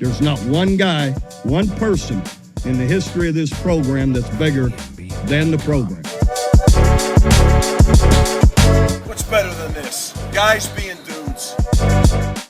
There's not one guy, one person in the history of this program that's bigger than the program. What's better than this? Guys being dudes.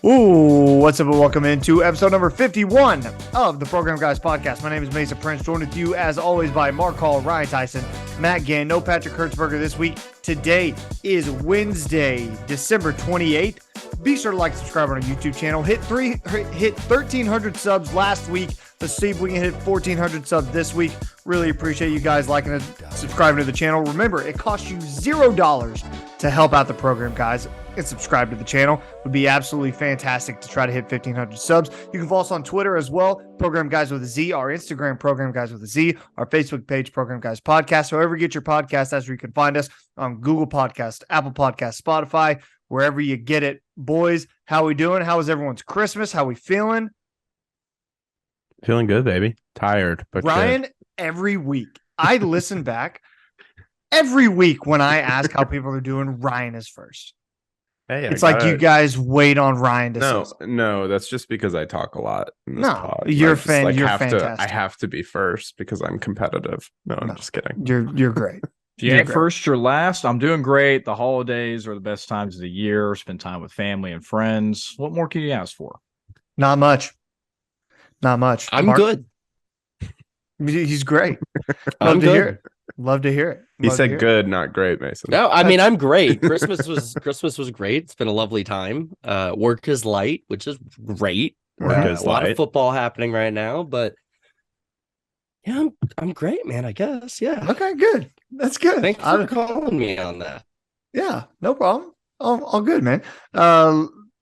Ooh, what's up and welcome into episode number 51 of the Program Guys podcast. My name is Mason Prince, joined with you as always by Mark Hall, Ryan Tyson, Matt Gann, no Patrick Kurtzberger this week. Today is Wednesday, December 28th. Be sure to like and subscribe on our YouTube channel. Hit 1,300 subs last week. Let's see if we can hit 1,400 subs this week. Really appreciate you guys liking and subscribing to the channel. Remember, it costs you $0 to help out the program, guys, and subscribe to the channel. It would be absolutely fantastic to try to hit 1,500 subs. You can follow us on Twitter as well, Program Guys with a Z, our Instagram, Program Guys with a Z, our Facebook page, Program Guys Podcast. However you get your podcast, that's where you can find us on Google Podcast, Apple Podcast, Spotify, wherever you get it. Boys, how we doing? How was everyone's Christmas? How we feeling? Feeling good, baby. Tired, but Ryan, good. Every week, I listen back. Every week when I ask how people are doing, Ryan is first. Hey, it's like you guys wait on Ryan to say something. No, that's just because I talk a lot. You're fantastic. I have to be first because I'm competitive. No, I'm just kidding. You're great. If you ain't first, you're last. I'm doing great. The holidays are the best times of the year. Spend time with family and friends. What more can you ask for? Not much. I'm Mark? good. He's great. I'm to good. hear it. Love to hear it. He said good, not great, Mason. No, I mean I'm great. Christmas was great. It's been a lovely time. Work is light, which is great. Work is a lot light. of football happening right now, but yeah, I'm great, man. I guess. Yeah. Okay, good. That's good. Thanks for calling me on that. Yeah, no problem. All good, man.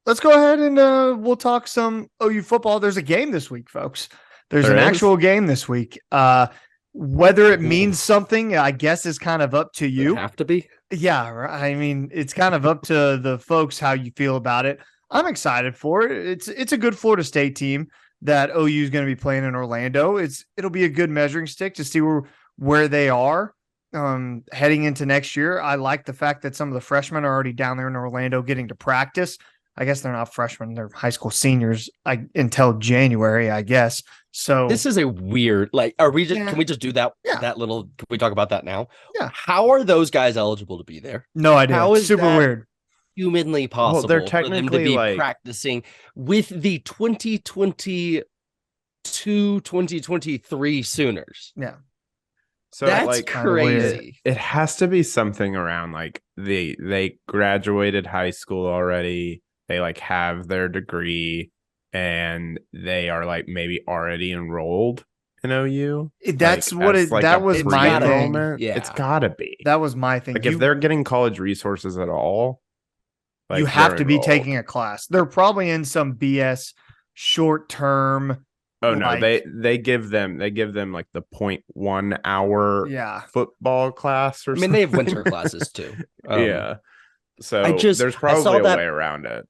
Let's go ahead and we'll talk some OU football. There's a game this week, folks. There's an actual game this week. Whether it means something, I guess, is kind of up to you. Have to be. Yeah, I mean, it's kind of up to the folks how you feel about it. I'm excited for it. It's a good Florida State team that OU is going to be playing in Orlando. It'll be a good measuring stick to see where they are heading into next year. I like the fact that some of the freshmen are already down there in Orlando getting to practice. I guess they're not freshmen; they're high school seniors until January, I guess. So this is a weird. Are we just? Yeah. Can we just do that? Yeah. That little. Can we talk about that now? Yeah. How are those guys eligible to be there? No idea. How is super weird? Humanly possible. Well, they're technically technically for them to be like practicing with the 2022-2023 Sooners. Yeah. So that's crazy. It has to be something around like they graduated high school already. They have their degree and they are maybe already enrolled in OU. That's what it. That was my thing. Yeah, it's gotta be. That was my thing. If they're getting college resources at all, you have to be enrolled. taking a class. They're probably in some BS short term. Oh no, they give them the 0.1 hour football class or something. I mean, they have winter classes too. Yeah. So there's probably a way around it.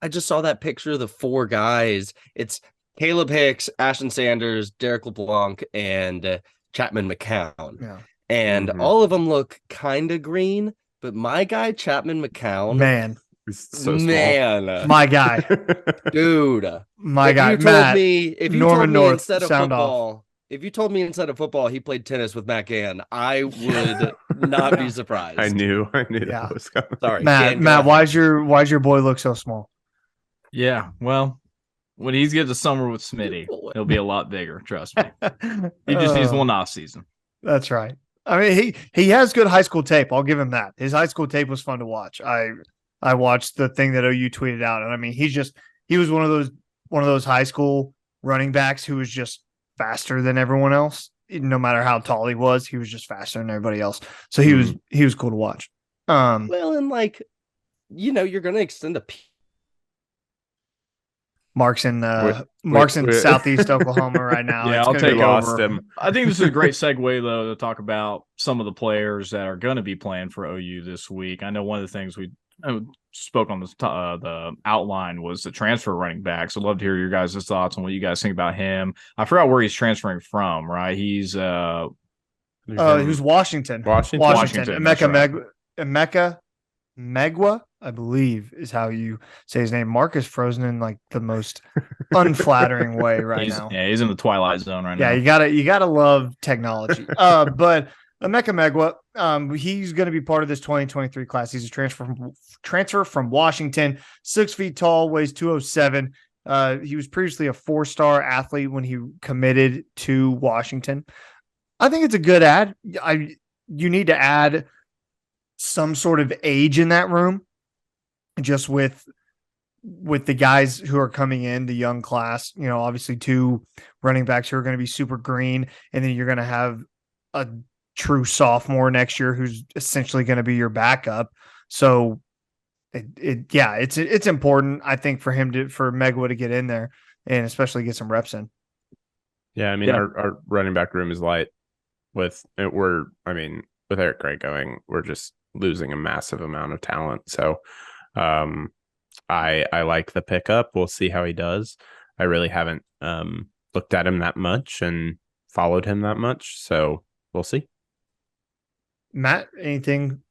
I just saw that picture of the four guys. It's Caleb Hicks, Ashton Sanders, Derek LeBlanc, and Chapman McCown. Yeah. And all of them look kind of green, but my guy Chapman McCown, man, he's so small. My guy, dude, my guy. If you told me instead of football he played tennis with Matt Gann, I would not be surprised. I knew that was coming. Sorry, Matt. Why's your boy look so small? Yeah, well, when he's get to summer with Smitty, he'll be a lot bigger. Trust me. He just needs one off season. That's right. I mean, he has good high school tape. I'll give him that. His high school tape was fun to watch. I watched the thing that OU tweeted out, and I mean, he was one of those high school running backs who was just faster than everyone else. No matter how tall he was just faster than everybody else. So he was cool to watch. Well, and you're going to extend a. Mark's in Southeast Oklahoma right now. Yeah, I'll take over. Him. I think this is a great segue, though, to talk about some of the players that are going to be playing for OU this week. I know one of the things we spoke on the outline was the transfer running back. So I'd love to hear your guys' thoughts on what you guys think about him. I forgot where he's transferring from, right? He's Washington. Washington. Right. Emeka Megwa. I believe is how you say his name. Mark is frozen in like the most unflattering way right now. Yeah, he's in the twilight zone right now. Yeah, you gotta love technology. But Emeka Megwa, he's going to be part of this 2023 class. He's a transfer from Washington, 6 feet tall, weighs 207. He was previously a 4-star athlete when he committed to Washington. I think it's a good ad. You need to add some sort of age in that room, just with the guys who are coming in, the young class. You know, obviously 2 running backs who are going to be super green, and then you're going to have a true sophomore next year who's essentially going to be your backup. So it's important, I think, for Megwa to get in there and especially get some reps in. Yeah, I mean, our running back room is light with Eric Gray going, we're just losing a massive amount of talent. So I like the pickup. We'll see how he does. I really haven't looked at him that much and followed him that much. So we'll see. Matt, anything?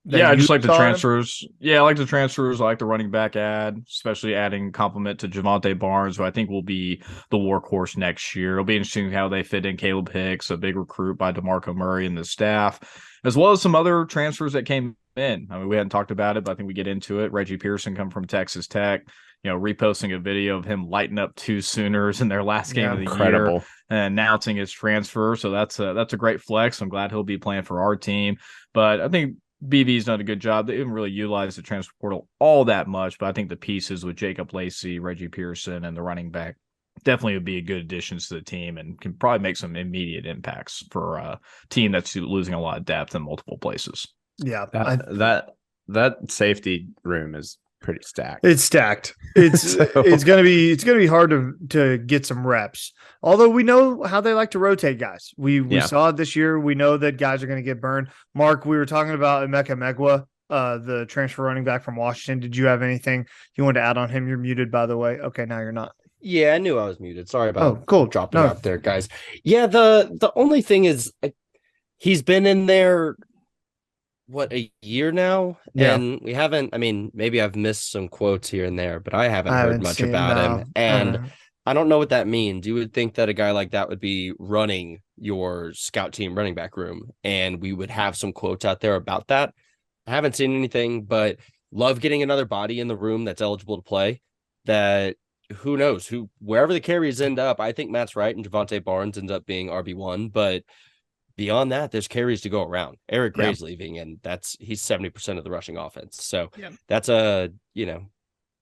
Yeah, I just like the transfers. Yeah, I like the transfers. I like the running back ad, especially adding compliment to Javonte Barnes, who I think will be the workhorse next year. It'll be interesting how they fit in Caleb Hicks, a big recruit by DeMarco Murray and the staff, as well as some other transfers that came in. I mean, we hadn't talked about it, but I think we get into it. Reggie Pearson come from Texas Tech, reposting a video of him lighting up 2 Sooners in their last game of the year and announcing his transfer. So that's a great flex. I'm glad he'll be playing for our team. But I think BV's done a good job. They didn't really utilize the transfer portal all that much, but I think the pieces with Jacob Lacey, Reggie Pearson, and the running back definitely would be good additions to the team and can probably make some immediate impacts for a team that's losing a lot of depth in multiple places. Yeah, that safety room is pretty stacked. It's stacked. It's gonna be hard to get some reps. Although we know how they like to rotate guys. We saw it this year. We know that guys are going to get burned. Mark, we were talking about Emeka Megwa, the transfer running back from Washington. Did you have anything you wanted to add on him? You're muted, by the way. Okay, now you're not. Yeah, I knew I was muted. Sorry about dropping out there, guys. Yeah, the only thing is he's been in there a year now? Yeah. And we haven't, maybe I've missed some quotes here and there, but I haven't heard much about him. And I don't know what that means. You would think that a guy like that would be running your scout team running back room, and we would have some quotes out there about that. I haven't seen anything, but love getting another body in the room that's eligible to play. That who knows wherever the carries end up. I think Matt's right, and Javonte Barnes ends up being RB1, but beyond that, there's carries to go around. Eric Gray's leaving, and he's 70% of the rushing offense. So that's a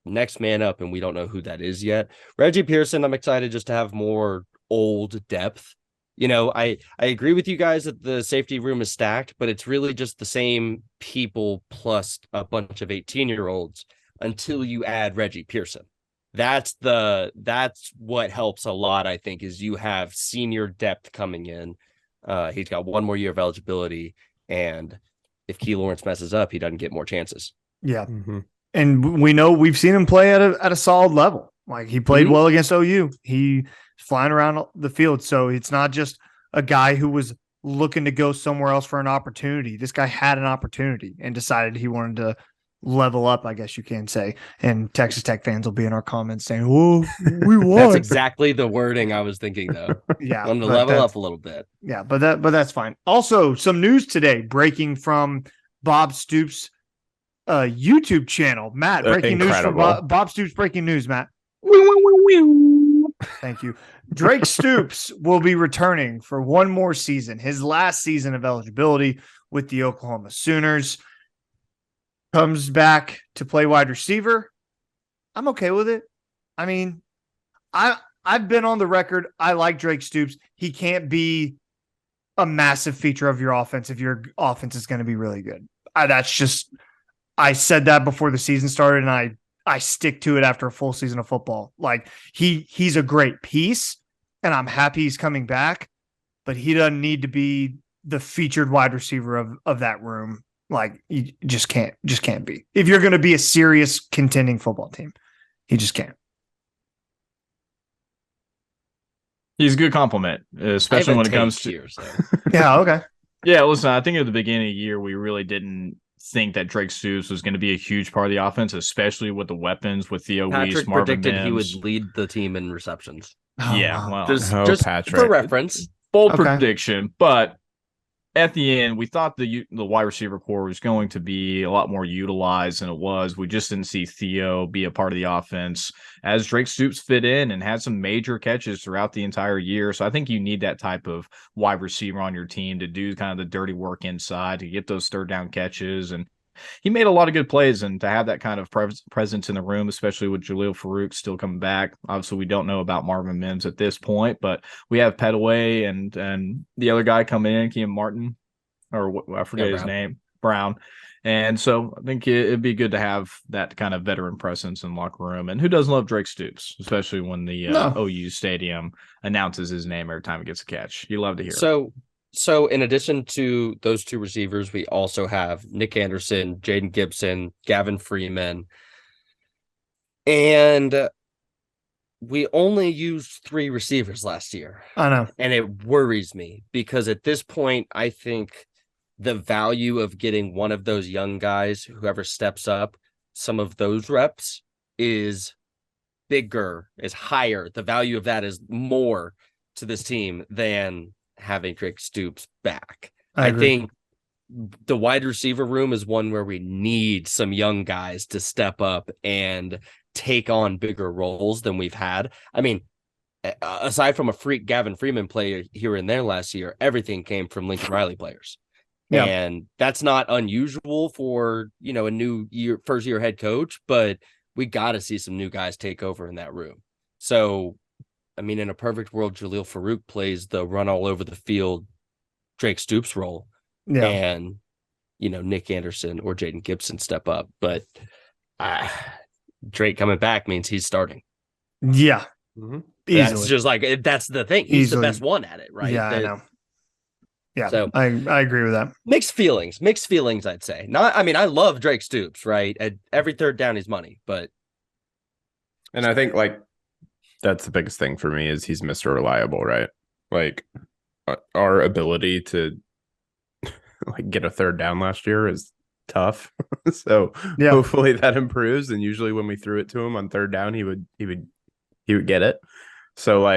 next man up, and we don't know who that is yet. Reggie Pearson, I'm excited just to have more old depth. I agree with you guys that the safety room is stacked, but it's really just the same people plus a bunch of 18-year-olds until you add Reggie Pearson. That's what helps a lot, I think, is you have senior depth coming in. He's got 1 more year of eligibility, and if Key Lawrence messes up, he doesn't get more chances. Yeah. Mm-hmm. And we've seen him play at a solid level. Like, he played well against OU. He's flying around the field. So it's not just a guy who was looking to go somewhere else for an opportunity. This guy had an opportunity and decided he wanted to level up, I guess you can say. And Texas Tech fans will be in our comments saying, "Whoa, we won." That's exactly the wording I was thinking, though. Yeah, wanted to level up a little bit. Yeah, but that's fine. Also, some news today breaking from Bob Stoops' YouTube channel. Matt, breaking news from Bob Stoops. Breaking news, Matt. Thank you. Drake Stoops will be returning for 1 more season, his last season of eligibility with the Oklahoma Sooners. Comes back to play wide receiver. I'm okay with it. I mean, I've been on the record. I like Drake Stoops. He can't be a massive feature of your offense if your offense is going to be really good. I said that before the season started, and I stick to it after a full season of football. Like, he's a great piece, and I'm happy he's coming back, but he doesn't need to be the featured wide receiver of that room. Like, you just can't be. If you're going to be a serious contending football team, he just can't. He's a good compliment, especially when it comes to here, so. Yeah, okay. Yeah, listen, I think at the beginning of the year, we really didn't think that Drake Stoops was going to be a huge part of the offense, especially with the weapons with Theo Weiss, Patrick Marvin predicted he Mims. would lead the team in receptions. Yeah, wow. well, Just Patrick. for reference. bold Okay. prediction, but at the end, we thought the wide receiver core was going to be a lot more utilized than it was. We just didn't see Theo be a part of the offense as Drake Stoops fit in and had some major catches throughout the entire year. So I think you need that type of wide receiver on your team to do kind of the dirty work inside, to get those third down catches. And he made a lot of good plays, and to have that kind of presence in the room, especially with Jaleel Farouk still coming back. Obviously, we don't know about Marvin Mims at this point, but we have Petaway and the other guy coming in, Keem Martin, or I forget his name, Brown. And so I think it'd be good to have that kind of veteran presence in the locker room. And who doesn't love Drake Stoops, especially when the OU stadium announces his name every time he gets a catch? You love to hear it. So in addition to those two receivers, we also have Nick Anderson, Jaden Gibson, Gavin Freeman. And we only used 3 receivers last year. I know. And it worries me because at this point, I think the value of getting one of those young guys, whoever steps up, some of those reps is bigger, is higher. The value of that is more to this team than having Drake Stoops back. I think the wide receiver room is one where we need some young guys to step up and take on bigger roles than we've had. I mean, aside from a freak Gavin Freeman play here and there last year, everything came from Lincoln Riley players. Yeah. And that's not unusual for, a new year, first year head coach, but we got to see some new guys take over in that room. So, I mean, in a perfect world, Jaleel Farouk plays the run all over the field Drake Stoops role. Yeah. And, Nick Anderson or Jaden Gibson step up. But Drake coming back means he's starting. Yeah. Mm-hmm. That's just like, that's the thing. He's the best one at it, right? Yeah, I know. Yeah, so I agree with that. Mixed feelings, I'd say. I love Drake Stoops, right? At every third down is money, but. And I think, that's the biggest thing for me is he's Mr. Reliable, right? Our ability to get a third down last year is tough. So hopefully that improves. And usually when we threw it to him on third down, he would get it. So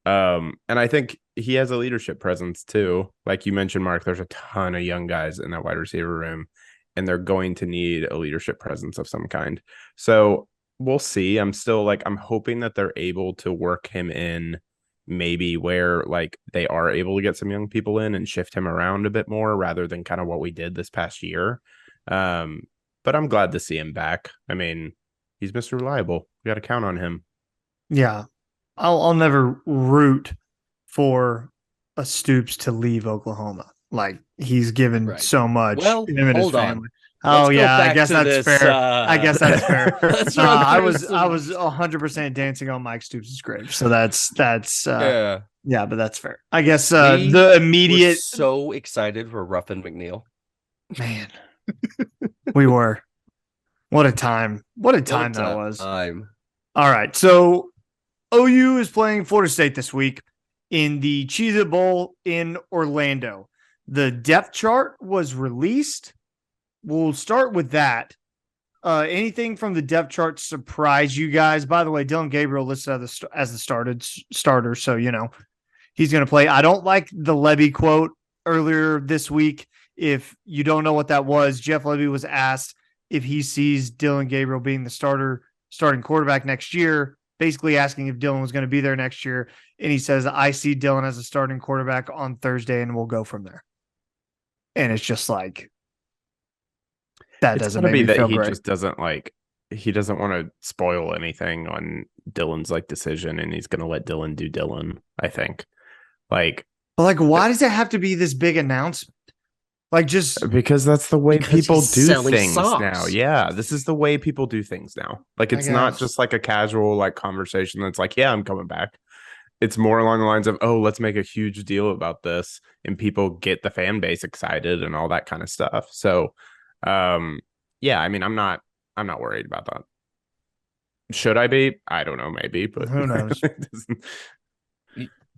and I think he has a leadership presence too. Like you mentioned, Mark, there's a ton of young guys in that wide receiver room, and they're going to need a leadership presence of some kind. So we'll see. I'm still I'm hoping that they're able to work him in maybe where they are able to get some young people in and shift him around a bit more rather than kind of what we did this past year. But I'm glad to see him back. I mean, he's Mr. Reliable. We got to count on him. Yeah. I'll never root for a Stoops to leave Oklahoma. He's given so much. Well, him and his hold family. on. Oh yeah, I guess that's fair. I guess that's fair. I was 100% dancing on Mike Stoops' grave, so that's yeah, but that's fair. I guess the immediate. So excited for Ruffin McNeil, man. We were. What a time! What a time that was. All right, so OU is playing Florida State this week in the Cheez It Bowl in Orlando. The depth chart was released. We'll start with that. Anything from the depth chart surprise you guys? By the way, Dylan Gabriel listed as the starter, so he's going to play. I don't like the Levy quote earlier this week. If you don't know what that was, Jeff Levy was asked if he sees Dylan Gabriel being the starting quarterback next year, basically asking if Dylan was going to be there next year. And he says, I see Dylan as a starting quarterback on Thursday, and we'll go from there. And it's just that doesn't make me feel great. Just doesn't he doesn't want to spoil anything on Dylan's decision, and he's going to let Dylan do Dylan, I think. But why does it have to be this big announcement? Just because that's the way people do things now. Yeah, this is the way people do things now. It's not just a casual conversation that's yeah, I'm coming back. It's more along the lines of, oh, let's make a huge deal about this, and people get the fan base excited and all that kind of stuff. So, yeah, I mean, I'm not worried about that. Should I be? I don't know, maybe, but who knows?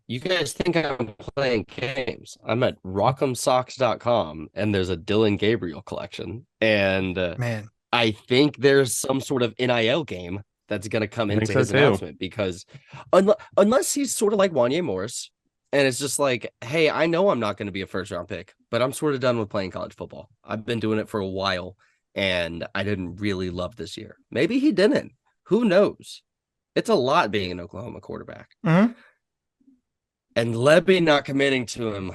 You guys think I'm playing games? I'm at rock'emsocks.com and there's a Dylan Gabriel collection. And Man, I think there's some sort of NIL game that's going to come into so his too. announcement because unless he's sort of like Wanye Morris and it's just like, hey, I know I'm not going to be a first round pick, but I'm sort of done with playing college football. I've been doing it for a while and I didn't really love this year. Maybe he didn't. Who knows? It's a lot being an Oklahoma quarterback. Mm-hmm. And Lebby not committing to him.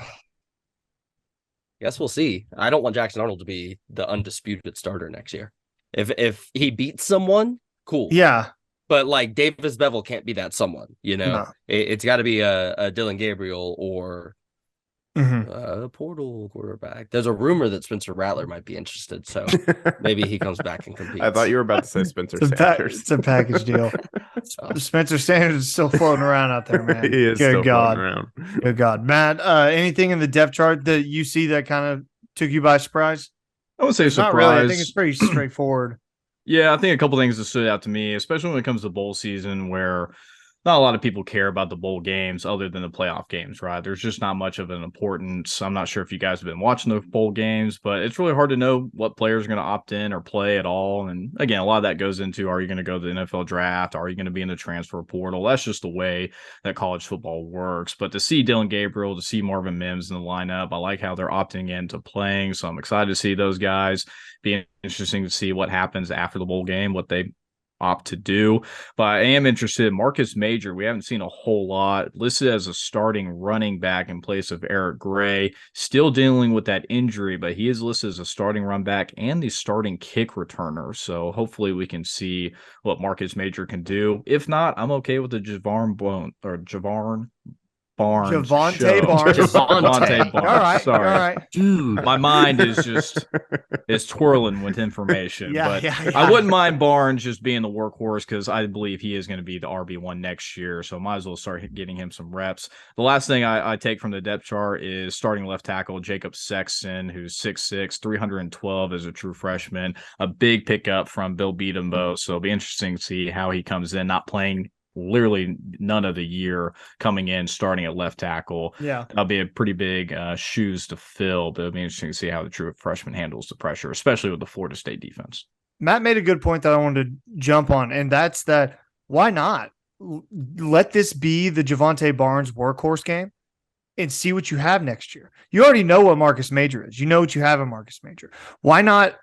Guess we'll see. I don't want Jackson Arnold to be the undisputed starter next year. If he beats someone, cool. Yeah. But like Davis Bevel can't be that someone, you know. No. It's got to be a Dylan Gabriel or a portal quarterback. There's a rumor that Spencer Rattler might be interested, so maybe he comes back and competes. I thought you were about to say Spencer Sanders. It's a package deal. Spencer Sanders is still floating around out there, man. He is still floating around. Good God. Matt, anything in the depth chart that you see that kind of took you by surprise? I would say surprise. Not really. I think it's pretty straightforward. Yeah, I think a couple things that stood out to me, especially when it comes to bowl season, where not a lot of people care about the bowl games other than the playoff games, right? There's just not much of an importance. I'm not sure if you guys have been watching the bowl games, but it's really hard to know what players are going to opt in or play at all. And again, a lot of that goes into, are you going to go to the NFL draft? Are you going to be in the transfer portal? That's just the way that college football works. But to see Dylan Gabriel, to see Marvin Mims in the lineup, I like how they're opting into playing. So I'm excited to see those guys. Be interesting to see what happens after the bowl game, what they opt to do. But I am interested. Marcus Major, we haven't seen a whole lot, listed as a starting running back in place of Eric Gray, still dealing with that injury, but he is listed as a starting run back and the starting kick returner. So hopefully we can see what Marcus Major can do. If not, I'm okay with the Javon Barnes. Javonte Barnes. Javonte Barnes. All right. Sorry. All right. Dude, my mind is twirling with information. Yeah, but yeah. I wouldn't mind Barnes just being the workhorse because I believe he is going to be the RB1 next year. So might as well start getting him some reps. The last thing I take from the depth chart is starting left tackle Jacob Sexton, who's 6'6", 312 as a true freshman. A big pickup from Bill Beatembo. So it'll be interesting to see how he comes in, not playing literally none of the year, coming in starting at left tackle. Yeah, that'll be a pretty big shoes to fill, but it'll be interesting to see how the true freshman handles the pressure, especially with the Florida State defense. Matt made a good point that I wanted to jump on, and that's that why not let this be the Javonte Barnes workhorse game and see what you have next year. You already know what Marcus Major is. You know what you have in Marcus Major. Why not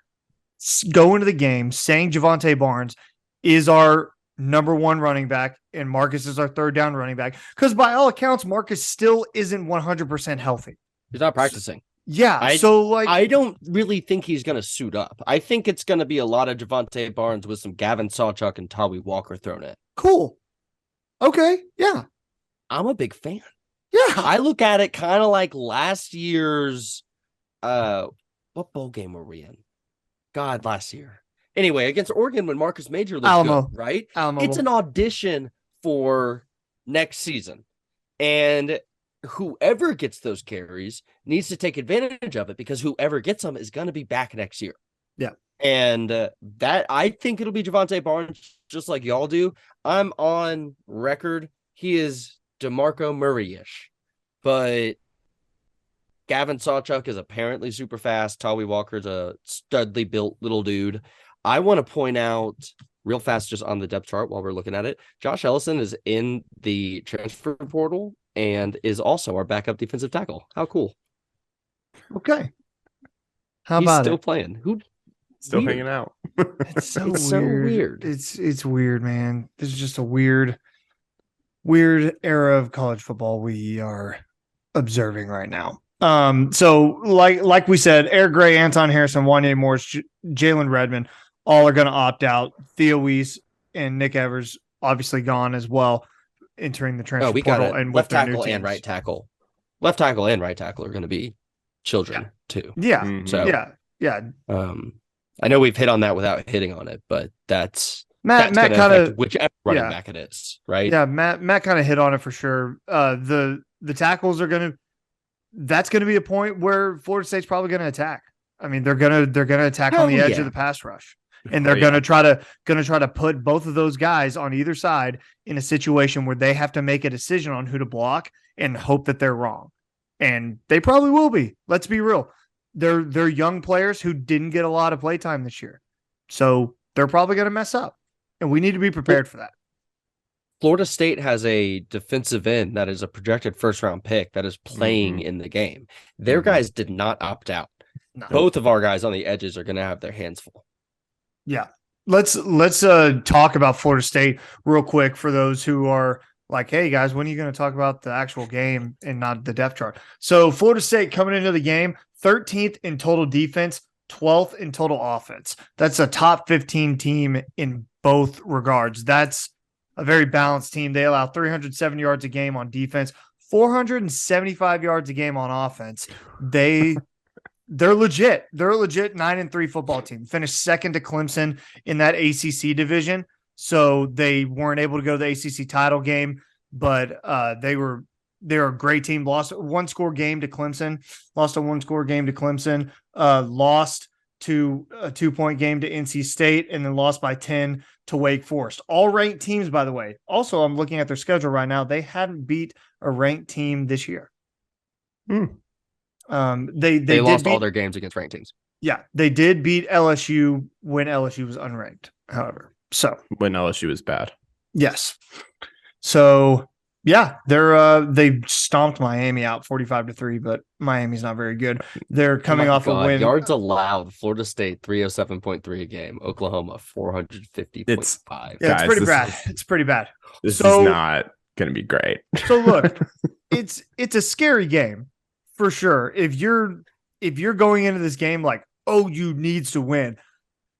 go into the game saying Javonte Barnes is our number one running back and Marcus is our third down running back? Because by all accounts, Marcus still isn't 100% healthy. He's not practicing. Yeah. I don't really think he's going to suit up. I think it's going to be a lot of Javonte Barnes with some Gavin Sawchuk and Tawi Walker thrown in. Cool. Okay. Yeah. I'm a big fan. Yeah. I look at it kind of like last year's, what bowl game were we in? God, last year. Anyway, against Oregon when Marcus Major looked Alamo. good, right? Alamo. It's an audition for next season. And whoever gets those carries needs to take advantage of it because whoever gets them is going to be back next year. Yeah. And that I think it'll be Javonte Barnes, just like y'all do. I'm on record. He is DeMarco Murray-ish. But Gavin Sawchuk is apparently super fast. Tawi Walker's a studly built little dude. I want to point out real fast, just on the depth chart while we're looking at it, Josh Ellison is in the transfer portal and is also our backup defensive tackle. How cool. Okay. He's still playing. Still hanging out. It's so weird. It's weird, man. This is just a weird era of college football we are observing right now. So like we said, Eric Gray, Anton Harrison, Wanye Morris, Jalen Redmond, all are going to opt out. Theo Weiss and Nick Evers obviously gone as well, entering the transfer portal. And left tackle and right tackle. Left tackle and right tackle are going to be children too. Yeah. Mm-hmm. So yeah. I know we've hit on that without hitting on it, but that's Matt kind of whichever running back it is, right? Yeah, Matt kind of hit on it for sure. The tackles are that's going to be a point where Florida State's probably going to attack. I mean, they're going to attack on the edge of the pass rush. And they're going to try to put both of those guys on either side in a situation where they have to make a decision on who to block and hope that they're wrong. And they probably will be. Let's be real. They're young players who didn't get a lot of playtime this year. So they're probably going to mess up. And we need to be prepared for that. Florida State has a defensive end that is a projected first-round pick that is playing in the game. Their guys did not opt out. No. Both of our guys on the edges are going to have their hands full. Yeah. Let's talk about Florida State real quick for those who are like, hey, guys, when are you going to talk about the actual game and not the depth chart? So Florida State coming into the game, 13th in total defense, 12th in total offense. That's a top 15 team in both regards. That's a very balanced team. They allow 307 yards a game on defense, 475 yards a game on offense. They're legit. They're a legit 9-3 football team. Finished second to Clemson in that ACC division. So they weren't able to go to the ACC title game, but they're a great team. Lost a one-score game to Clemson. Lost a one-score game to Clemson. Lost to a 2-point game to NC State, and then lost by 10 to Wake Forest. All ranked teams, by the way. Also, I'm looking at their schedule right now. They hadn't beat a ranked team this year. They lost all their games against ranked teams. Yeah, they did beat LSU when LSU was unranked, however. So when LSU was bad. Yes. So yeah, they stomped Miami out 45-3, but Miami's not very good. They're coming off a win. Yards allowed, Florida State 307.3 a game, Oklahoma 450.5. Yeah, it's pretty bad. It's pretty bad. This is not going to be great. So look, it's a scary game for sure. If you're going into this game like, OU needs to win,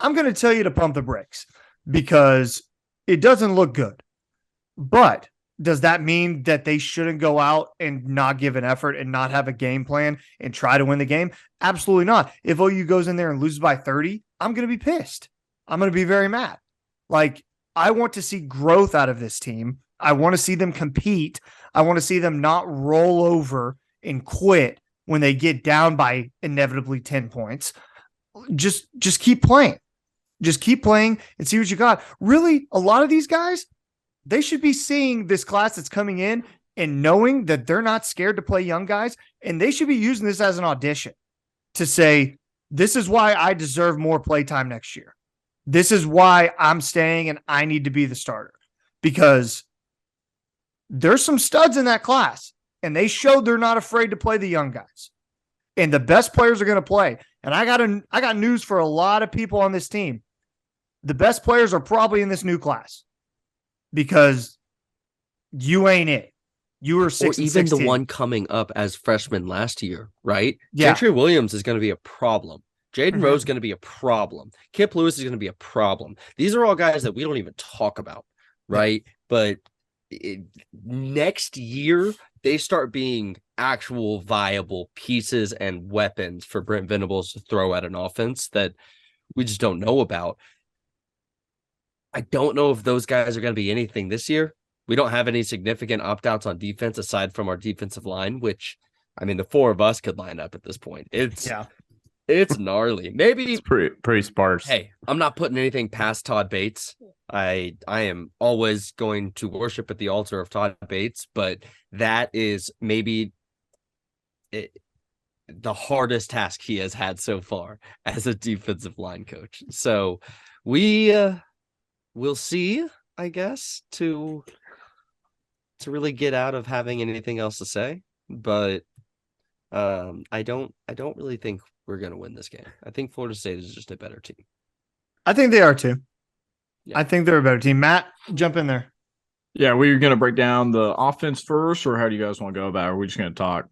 I'm going to tell you to pump the brakes because it doesn't look good. But does that mean that they shouldn't go out and not give an effort and not have a game plan and try to win the game? Absolutely not. If OU goes in there and loses by 30, I'm going to be pissed. I'm going to be very mad. Like, I want to see growth out of this team. I want to see them compete. I want to see them not roll over and quit when they get down by inevitably 10 points. Just keep playing. Just keep playing and see what you got. Really, a lot of these guys, they should be seeing this class that's coming in and knowing that they're not scared to play young guys, and they should be using this as an audition to say, this is why I deserve more playtime next year. This is why I'm staying and I need to be the starter, because there's some studs in that class, and they showed they're not afraid to play the young guys. And the best players are going to play. And I got news for a lot of people on this team. The best players are probably in this new class because you ain't it. You were 6 or and even 16. the one coming up as freshman last year, right? Yeah. Gentry Williams is going to be a problem. Jaden Rose is going to be a problem. Kip Lewis is going to be a problem. These are all guys that we don't even talk about, right? But next year, they start being actual viable pieces and weapons for Brent Venables to throw at an offense that we just don't know about. I don't know if those guys are going to be anything this year. We don't have any significant opt-outs on defense aside from our defensive line, which, I mean, the four of us could line up at this point. It's gnarly. Maybe it's pretty sparse. Hey, I'm not putting anything past Todd Bates. I am always going to worship at the altar of Todd Bates, but that is maybe the hardest task he has had so far as a defensive line coach. So we'll see, I guess, to really get out of having anything else to say. But I don't really think we're going to win this game. I think Florida State is just a better team. I think they are too. Yeah. I think they're a better team. Matt, jump in there. Yeah, we're going to break down the offense first, or how do you guys want to go about it? Are we just going to talk?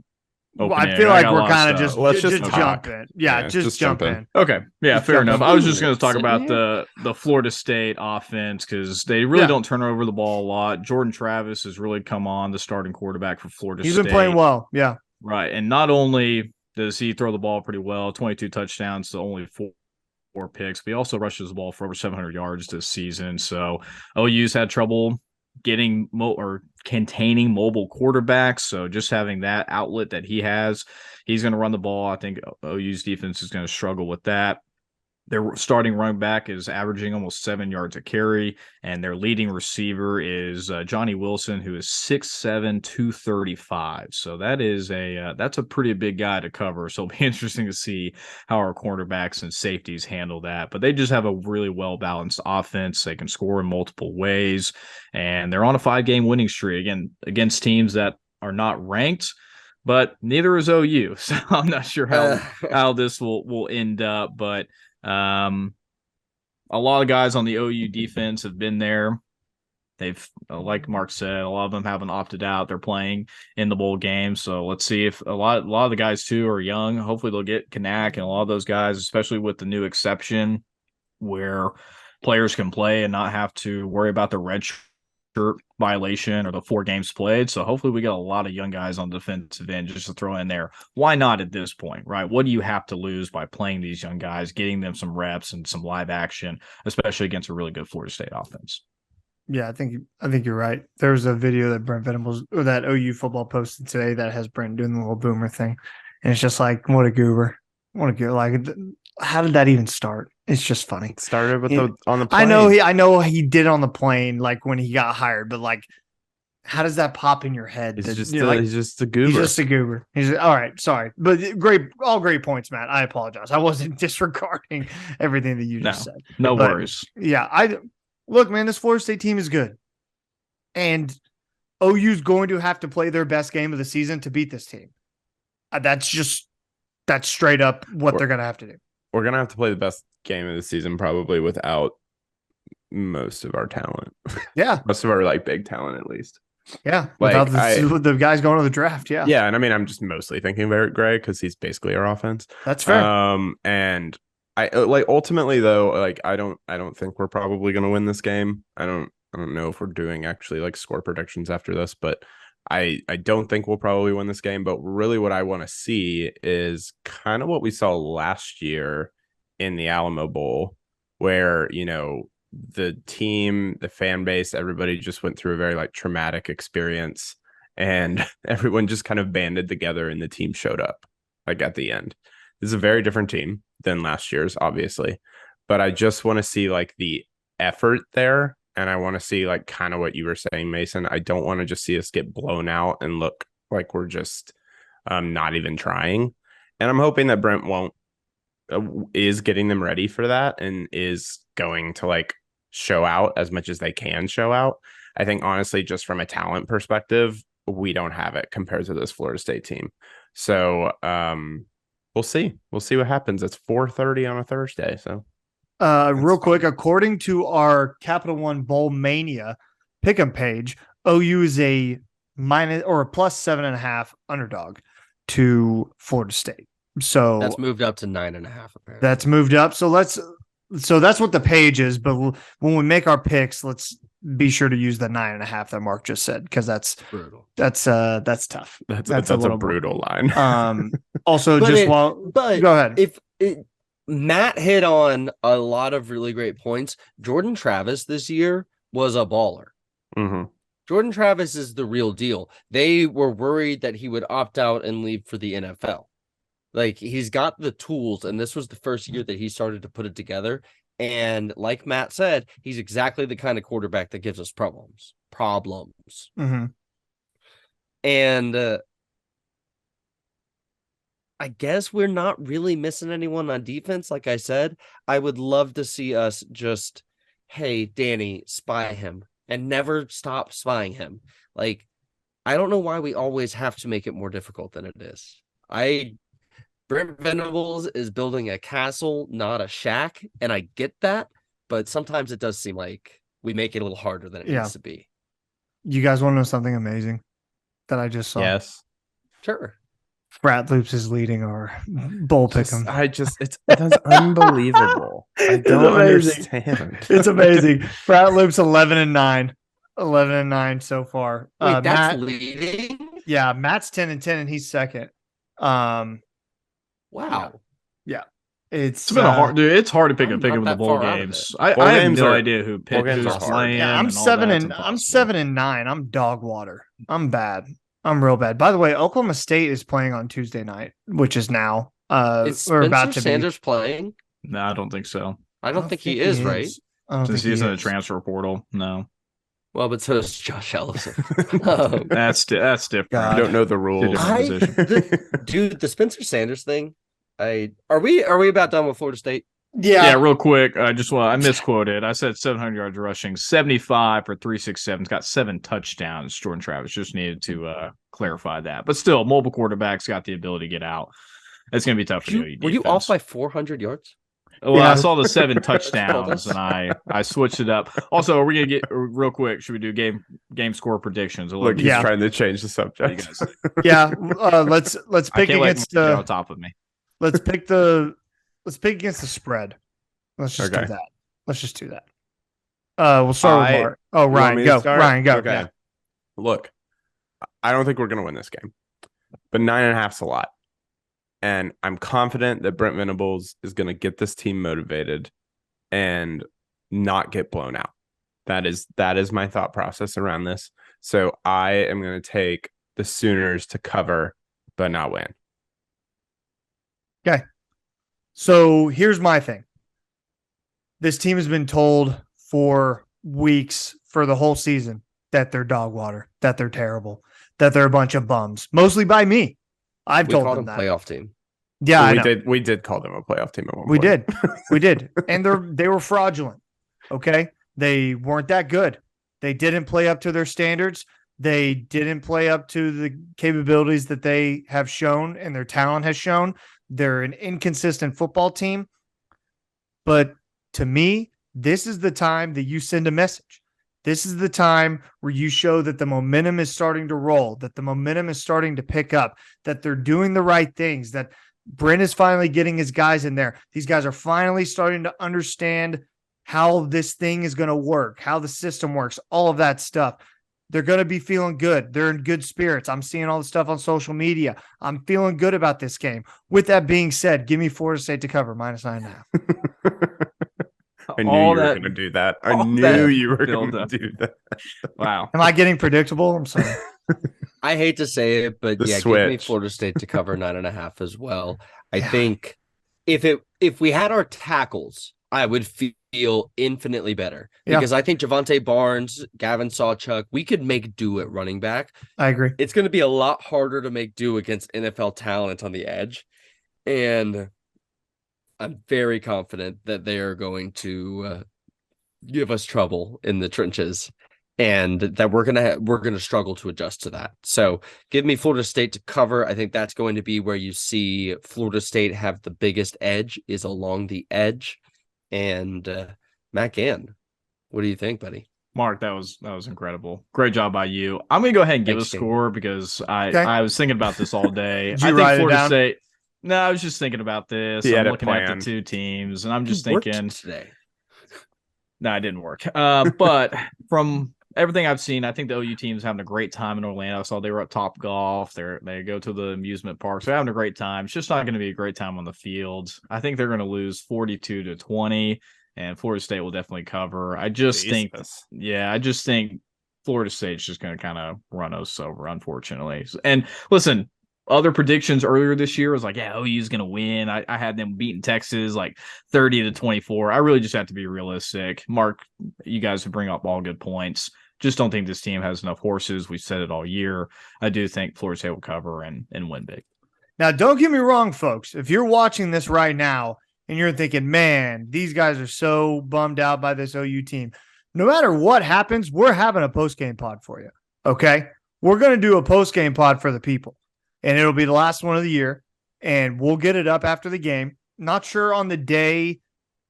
Well, I feel like we're kind of Let's just just jump talk. in. Yeah, just jump in. Okay. Yeah, Just fair jump enough. in. I was just going to talk Sitting about here. the Florida State offense because they really don't turn over the ball a lot. Jordan Travis has really come on, the starting quarterback for Florida State. He's been playing well. Yeah. Right. And not only does he throw the ball pretty well, 22 touchdowns to only four picks, but he also rushes the ball for over 700 yards this season. So OU's had trouble getting or containing mobile quarterbacks. So just having that outlet that he has, he's going to run the ball. I think OU's defense is going to struggle with that. Their starting running back is averaging almost 7 yards a carry, and their leading receiver is Johnny Wilson, who is 6'7", 235. So that's a pretty big guy to cover. So it'll be interesting to see how our cornerbacks and safeties handle that. But they just have a really well-balanced offense. They can score in multiple ways, and they're on a 5-game winning streak, again, against teams that are not ranked, but neither is OU. So I'm not sure how this will end up, but a lot of guys on the OU defense have been there. They've, like Mark said, a lot of them haven't opted out. They're playing in the bowl game. So let's see if a lot of the guys too are young. Hopefully they'll get Kanak and a lot of those guys, especially with the new exception where players can play and not have to worry about the red shirt violation or the 4 games played. So hopefully we got a lot of young guys on the defensive end just to throw in there. Why not at this point, right? What do you have to lose by playing these young guys, getting them some reps and some live action, especially against a really good Florida State offense? Yeah, I think you're right. There's a video that Brent Venables or that OU football posted today that has Brent doing the little boomer thing, and it's just like, what a goober, like, how did that even start? It's just funny. It started with on the plane. I know he did on the plane, like when he got hired, but like, how does that pop in your head? He's just a goober. He's just a goober. He's all right. Sorry, but all great points, Matt. I apologize. I wasn't disregarding everything that you just said. No worries. Yeah, look, man. This Florida State team is good, and OU's going to have to play their best game of the season to beat this team. That's straight up what they're going to have to do. We're going to have to play the best game of the season probably without most of our talent. Yeah. Most of our like big talent at least. Yeah. Like, without the guys going to the draft. Yeah. Yeah. And I mean, I'm just mostly thinking of Eric Gray because he's basically our offense. That's fair. And I like ultimately though, like I don't think we're probably going to win this game. I don't know if we're doing actually like score predictions after this, but I don't think we'll probably win this game, but really what I want to see is kind of what we saw last year in the Alamo Bowl, where, you know, the team, the fan base, everybody just went through a very like traumatic experience and everyone just kind of banded together and the team showed up like at the end. This is a very different team than last year's, obviously, but I just want to see like the effort there. And I want to see like kind of what you were saying, Mason. I don't want to just see us get blown out and look like we're just not even trying. And I'm hoping that Brent is getting them ready for that and is going to like show out as much as they can show out. I think honestly, just from a talent perspective, we don't have it compared to this Florida State team. So we'll see. We'll see what happens. It's 4:30 on a Thursday. So. Real quick, according to our Capital One Bowl Mania pick'em page, OU is a minus or a plus 7.5 underdog to Florida State. So that's moved up to 9.5. Apparently, that's moved up. So that's what the page is. But when we make our picks, let's be sure to use the 9.5 that Mark just said, because that's brutal. That's tough. That's a brutal line. Also, but go ahead. Matt hit on a lot of really great points. Jordan Travis this year was a baller. Mm-hmm. Jordan Travis is the real deal. They were worried that he would opt out and leave for the NFL. Like, he's got the tools, and this was the first year that he started to put it together. And like Matt said, he's exactly the kind of quarterback that gives us problems. Mm-hmm. And I guess we're not really missing anyone on defense. Like I said, I would love to see us just, hey, Danny, spy him and never stop spying him. Like, I don't know why we always have to make it more difficult than it is. Brent Venables is building a castle, not a shack, and I get that, but sometimes it does seem like we make it a little harder than it needs to be. You guys want to know something amazing that I just saw? Yes. Sure. Frat Loops is leading our bowl pick'em. That's unbelievable. I don't understand. It's amazing. Frat Loops 11-9. 11-9 so far. Wait, that's Matt, leading? Yeah, Matt's 10-10 and he's second. Wow. Yeah. It's been hard, dude. It's hard to pick up the bowl games. I have no idea who's playing. Yeah, I'm 7-9. I'm dog water. I'm bad. I'm real bad. By the way, Oklahoma State is playing on Tuesday night, which is now. Is Spencer Sanders playing? No, I don't think so. I don't think he is, right? I don't Since think he's he in the is. transfer portal. No. Well, but so is Josh Ellison. That's different. God. I don't know the Two rules. different positions. Dude, the Spencer Sanders thing. Are we about done with Florida State? Yeah, real quick. I misquoted. I said 700 yards rushing, 75 for 367. He's got 7 touchdowns. Jordan Travis just needed to clarify that. But still, mobile quarterbacks got the ability to get out. It's going to be tough for you. Were you off by 400 yards? Well, yeah. I saw the 7 touchdowns and I switched it up. Also, are we going to get real quick? Should we do game score predictions? Look, he's trying to change the subject. Yeah, let's pick against on top of me. Let's pick against the spread. Let's just do that. Let's just do that. We'll start with Mark. Oh, Ryan, go. Ryan, go. Okay. Yeah. Look, I don't think we're going to win this game, but 9.5's a lot. And I'm confident that Brent Venables is going to get this team motivated and not get blown out. That is my thought process around this. So I am going to take the Sooners to cover, but not win. Okay. So here's my thing. This team has been told for weeks, for the whole season, that they're dog water, that they're terrible, that they're a bunch of bums, mostly by me. We told them that. Playoff team. Yeah, well, we did call them a playoff team at one point. We did. And they were fraudulent. Okay. They weren't that good. They didn't play up to their standards. They didn't play up to the capabilities that they have shown and their talent has shown. They're an inconsistent football team. But to me, this is the time that you send a message. This is the time where you show that the momentum is starting to roll, that the momentum is starting to pick up, that they're doing the right things, that Brent is finally getting his guys in there. These guys are finally starting to understand how this thing is going to work, how the system works, all of that stuff. They're going to be feeling good. They're in good spirits. I'm seeing all the stuff on social media. I'm feeling good about this game. With that being said, give me Florida State to cover -9.5. I knew you were going to do that. I knew you were going to do that. Wow. Am I getting predictable? I'm sorry. I hate to say it, but Switch. Give me Florida State to cover 9.5 as well. I think if we had our tackles, I would feel infinitely better because I think Javonte Barnes, Gavin Sawchuk, we could make do at running back. I agree. It's going to be a lot harder to make do against NFL talent on the edge. And I'm very confident that they are going to give us trouble in the trenches and that we're going to struggle to adjust to that. So give me Florida State to cover. I think that's going to be where you see Florida State have the biggest edge is along the edge. And Matt Gann, what do you think, buddy? Mark, that was incredible. Great job by you. I'm going to go ahead and give a score because I was thinking about this all day. Did you write Florida State. No, I was just thinking about this. I'm looking at the two teams, and I'm just thinking today. No, it didn't work. But from everything I've seen, I think the OU team's having a great time in Orlando. I saw they were at Top Golf. They go to the amusement park. So they're having a great time. It's just not going to be a great time on the field. I think they're going to lose 42-20, and Florida State will definitely cover. I just think Florida State's just going to kind of run us over, unfortunately. And listen, other predictions earlier this year was like, OU's going to win. I had them beating Texas like 30-24. I really just have to be realistic. Mark, you guys bring up all good points. Just don't think this team has enough horses. We've said it all year. I do think Florida State will cover and win big. Now, don't get me wrong, folks. If you're watching this right now and you're thinking, man, these guys are so bummed out by this OU team, no matter what happens, we're having a post-game pod for you, okay? We're going to do a post-game pod for the people. And it'll be the last one of the year, and we'll get it up after the game. Not sure on the day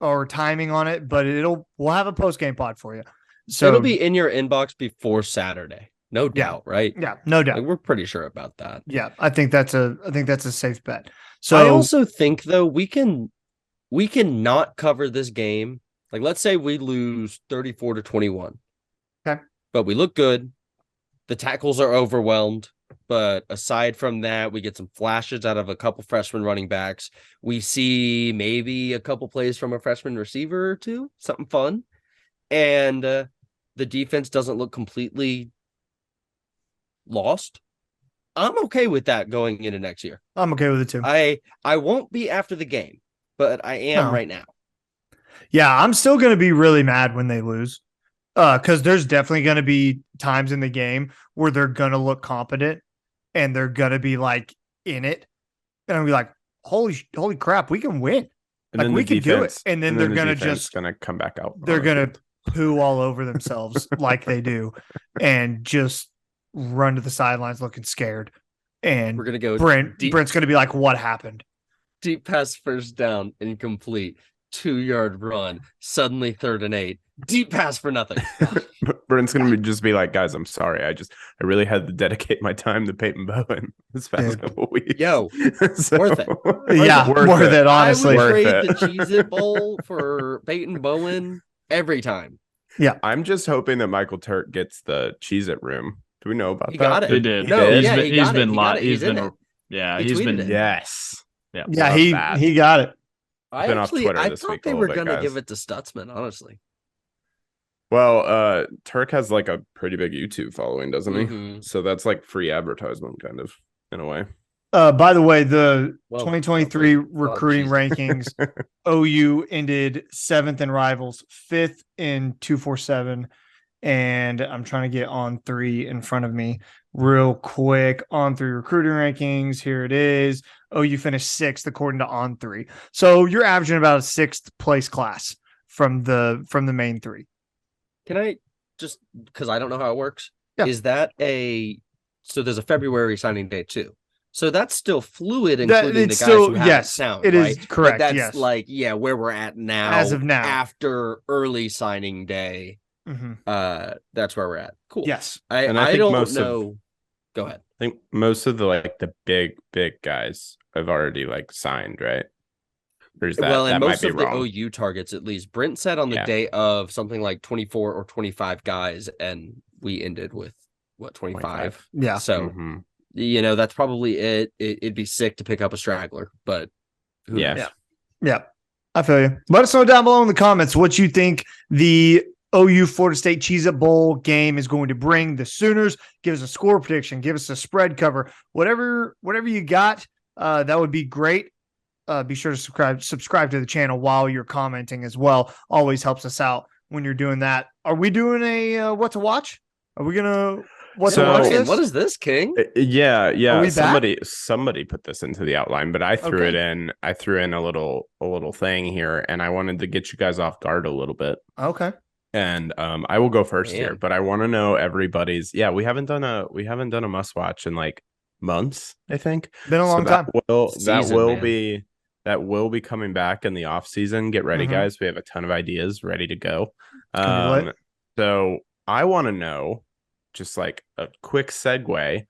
or timing on it, but we'll have a post-game pod for you. So it'll be in your inbox before Saturday. No doubt, right? Yeah, no doubt. We're pretty sure about that. Yeah, I think that's a safe bet. So I also think though we can not cover this game. Like let's say we lose 34-21. Okay. But we look good. The tackles are overwhelmed. But aside from that, we get some flashes out of a couple freshman running backs. We see maybe a couple plays from a freshman receiver or two, something fun. And the defense doesn't look completely lost. I'm okay with that going into next year. I'm okay with it too. I won't be after the game. but I am right now. Yeah, I'm still going to be really mad when they lose. Because there's definitely going to be times in the game where they're going to look competent and they're going to be like in it. And I'll be like, holy crap, we can win. And like we can do it. And then they're going to just going to come back out. They're going to poo all over themselves like they do and just run to the sidelines looking scared. And we're going to go Brent's going to be like, what happened? Deep pass, first down, incomplete, 2-yard run, suddenly 3rd and 8. Deep pass for nothing. Brent's gonna just be like, guys, I'm sorry. I really had to dedicate my time to Peyton Bowen this past couple weeks. Yo, worth it. Yeah, worth it. Honestly, I would trade the Cheez It Bowl for Peyton Bowen every time. Yeah, I'm just hoping that Michael Turk gets the Cheez It room. Do we know about that? He got it. He did. No, he's yeah, been, he he's got been it. live. He's been it. Yeah, He he's been. tweeted it. Yes. Yeah, he got it. I thought they were gonna give it to Stutzman, honestly. Well, Turk has like a pretty big YouTube following, doesn't he? Mm-hmm. So that's like free advertisement, kind of, in a way. By the way, the 2023 recruiting rankings, OU ended 7th in Rivals, 5th in 247, and I'm trying to get On3 in front of me real quick. On3 recruiting rankings, here it is. OU finished 6th according to On3. So you're averaging about a 6th place class from the main 3. Can I just, because I don't know how it works, yeah. Is that so there's a February signing date too. So that's still fluid, including the guys who haven't sound, it right? is correct. But that's where we're at now. As of now. After early signing day, that's where we're at. Cool. Yes. I don't know. Go ahead. I think most of the big guys have already signed, right? Or is that, well, and that most might of be the wrong. OU targets, at least, Brent said on the day of something like 24 or 25 guys, and we ended with what, 25? Yeah. So, that's probably it. It'd be sick to pick up a straggler, but yeah. I feel you. Let us know down below in the comments what you think the OU Florida State Cheez It Bowl game is going to bring the Sooners. Give us a score prediction. Give us a spread cover. Whatever you got, that would be great. Be sure to subscribe to the channel while you're commenting as well. Always helps us out when you're doing that. Are we doing a what to watch? Are we gonna to watch this? What is this, King? Yeah. Somebody put this into the outline, but I threw it in. I threw in a little thing here, and I wanted to get you guys off guard a little bit. Okay. And I will go first here, but I want to know everybody's. Yeah, we haven't done a must watch in months. I think been a long time. That will be coming back in the off season. Get ready, guys. We have a ton of ideas ready to go. So I want to know, just a quick segue.